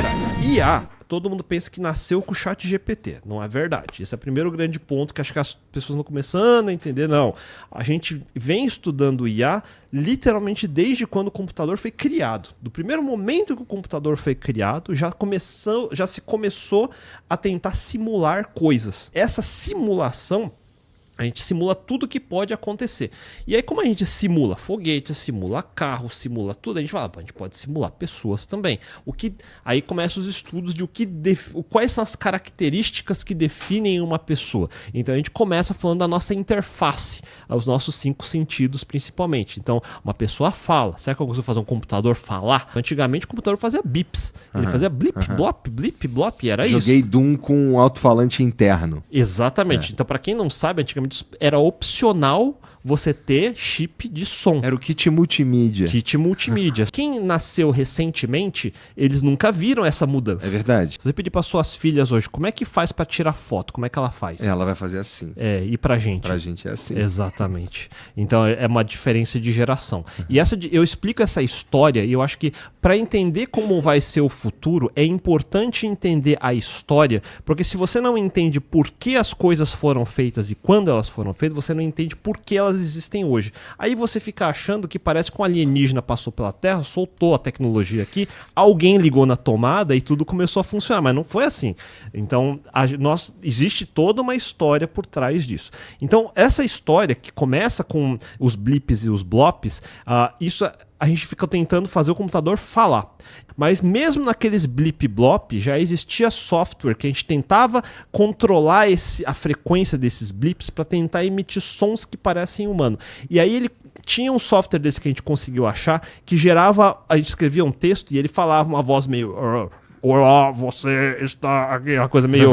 atrás. IA, todo mundo pensa que nasceu com o ChatGPT. Não é verdade. Esse é o primeiro grande ponto que acho que as pessoas não começando a entender. Não. A gente vem estudando IA literalmente desde quando o computador foi criado. Do primeiro momento que o computador foi criado, já se começou a tentar simular coisas. Essa simulação, a gente simula tudo que pode acontecer. E aí, como a gente simula foguete, simula carro, simula tudo, a gente fala, a gente pode simular pessoas também. Aí começam os estudos de quais são as características que definem uma pessoa. Então a gente começa falando da nossa interface, os nossos 5 sentidos principalmente. Então, uma pessoa fala. Será que eu consigo fazer um computador falar? Antigamente o computador fazia bips. Ele fazia blip, blop, blip, blop, era isso. Joguei Doom com um alto-falante interno. Exatamente. Então, para quem não sabe, antigamente era opcional você ter chip de som. Era o kit multimídia. Kit multimídia. Quem nasceu recentemente, eles nunca viram essa mudança. É verdade. Se você pedir para suas filhas hoje, como é que faz para tirar foto? Como é que ela faz? Ela vai fazer assim. E pra gente? Pra gente é assim. Exatamente. Então é uma diferença de geração. E eu explico essa história e eu acho que para entender como vai ser o futuro, é importante entender a história, porque se você não entende por que as coisas foram feitas e quando elas foram feitas, você não entende por que elas existem hoje. Aí você fica achando que parece que um alienígena passou pela Terra, soltou a tecnologia aqui, alguém ligou na tomada e tudo começou a funcionar, mas não foi assim. Então, existe toda uma história por trás disso. Então, essa história que começa com os blips e os blops, a gente fica tentando fazer o computador falar. Mas mesmo naqueles blip-blop, já existia software que a gente tentava controlar a frequência desses blips para tentar emitir sons que parecem humanos. E aí ele tinha um software desse que a gente conseguiu achar, que gerava, a gente escrevia um texto e ele falava uma voz meio... Olá, você está aqui, uma coisa meio...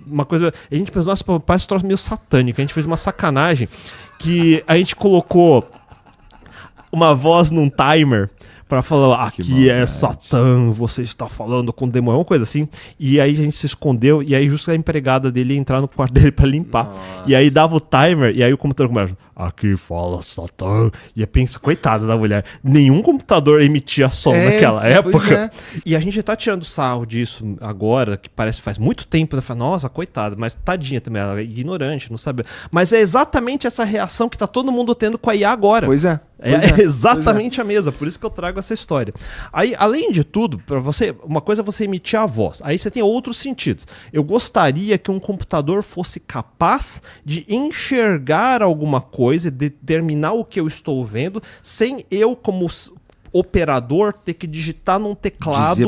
uma coisa... A gente pensou, nossa, parece um troço meio satânico. A gente fez uma sacanagem que a gente colocou uma voz num timer pra falar, aqui é Satã, você está falando com o demônio, uma coisa assim. E aí a gente se escondeu, e aí justo a empregada dele ia entrar no quarto dele pra limpar. Nossa. E aí dava o timer, e aí o computador começa, aqui fala Satã. E eu penso, coitada da mulher, nenhum computador emitia som naquela época. E a gente tá tirando sarro disso agora, que parece que faz muito tempo, né? Fala, nossa, coitada, mas tadinha também, ela é ignorante, não sabe. Mas é exatamente essa reação que tá todo mundo tendo com a IA agora. Pois é. É exatamente a mesma, por isso que eu trago essa história. Aí, além de tudo, para você, uma coisa é você emitir a voz, aí você tem outros sentidos. Eu gostaria que um computador fosse capaz de enxergar alguma coisa e determinar o que eu estou vendo, sem eu, como operador, ter que digitar num teclado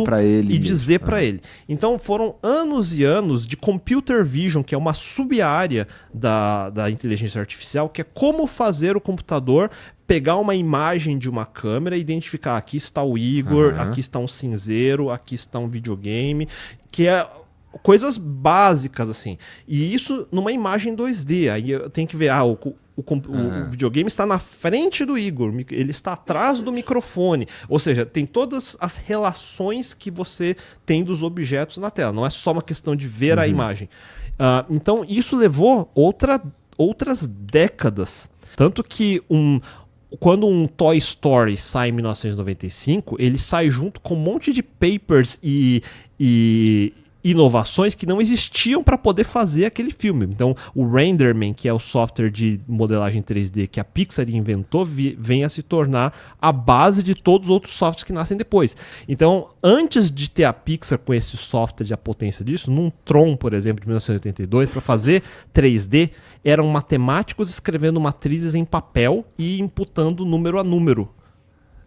e dizer para ele. Então foram anos e anos de computer vision, que é uma sub-área da inteligência artificial, que é como fazer o computador pegar uma imagem de uma câmera e identificar, aqui está o Igor, aqui está um cinzeiro, aqui está um videogame, que é coisas básicas assim. E isso numa imagem 2D. Aí eu tenho que ver, o videogame está na frente do Igor, ele está atrás do microfone. Ou seja, tem todas as relações que você tem dos objetos na tela. Não é só uma questão de ver a imagem. Então, isso levou outras décadas. Tanto que quando um Toy Story sai em 1995, ele sai junto com um monte de papers e inovações que não existiam para poder fazer aquele filme. Então, o Renderman, que é o software de modelagem 3D que a Pixar inventou, vem a se tornar a base de todos os outros softwares que nascem depois. Então, antes de ter a Pixar com esse software e a potência disso, num Tron, por exemplo, de 1982, para fazer 3D, eram matemáticos escrevendo matrizes em papel e imputando número a número.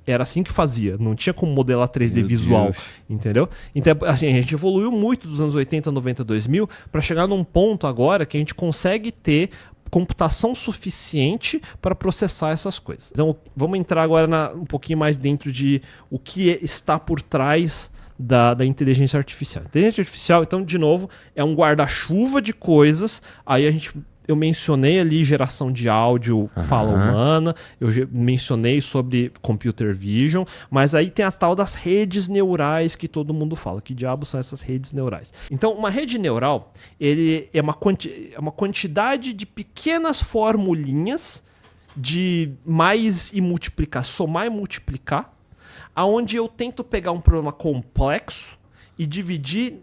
Era assim que fazia, não tinha como modelar 3D visual, entendeu? Então, assim, a gente evoluiu muito dos anos 80, 90, 2000 para chegar num ponto agora que a gente consegue ter computação suficiente para processar essas coisas. Então, vamos entrar agora um pouquinho mais dentro de o que está por trás da inteligência artificial. Inteligência artificial, então, de novo, é um guarda-chuva de coisas, aí eu mencionei ali geração de áudio, fala humana, eu mencionei sobre computer vision, mas aí tem a tal das redes neurais que todo mundo fala. Que diabos são essas redes neurais? Então, uma rede neural ele é uma quantidade de pequenas formulinhas de mais e multiplicar, somar e multiplicar, aonde eu tento pegar um problema complexo e dividir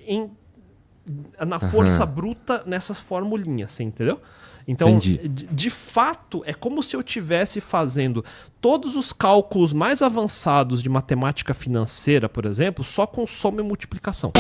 na força bruta nessas formulinhas, você entendeu? Então, Entendi. de fato, é como se eu estivesse fazendo todos os cálculos mais avançados de matemática financeira, por exemplo, só com soma e multiplicação.